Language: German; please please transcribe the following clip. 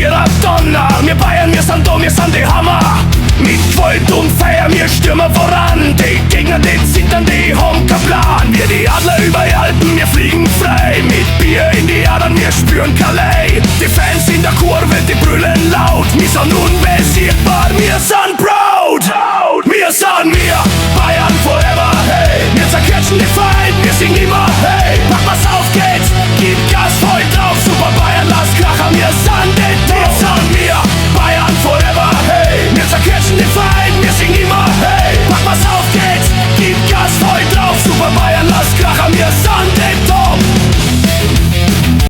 Wir der Donner, wir Bayern, wir sind da, wir sind die Hammer. Mit Gewalt und Feier, wir stürmen voran. Die Gegner, die zittern, die haben keinen Plan. Wir die Adler über die Alpen, wir fliegen frei. Mit Bier in die Adern, wir spüren Calais. Die Fans in der Kurve, die brüllen laut. Wir sind unbesiegbar, wir sind proud. Wir sind wir, Bayern forever, hey. Wir zerquetschen die Feind, wir singen immer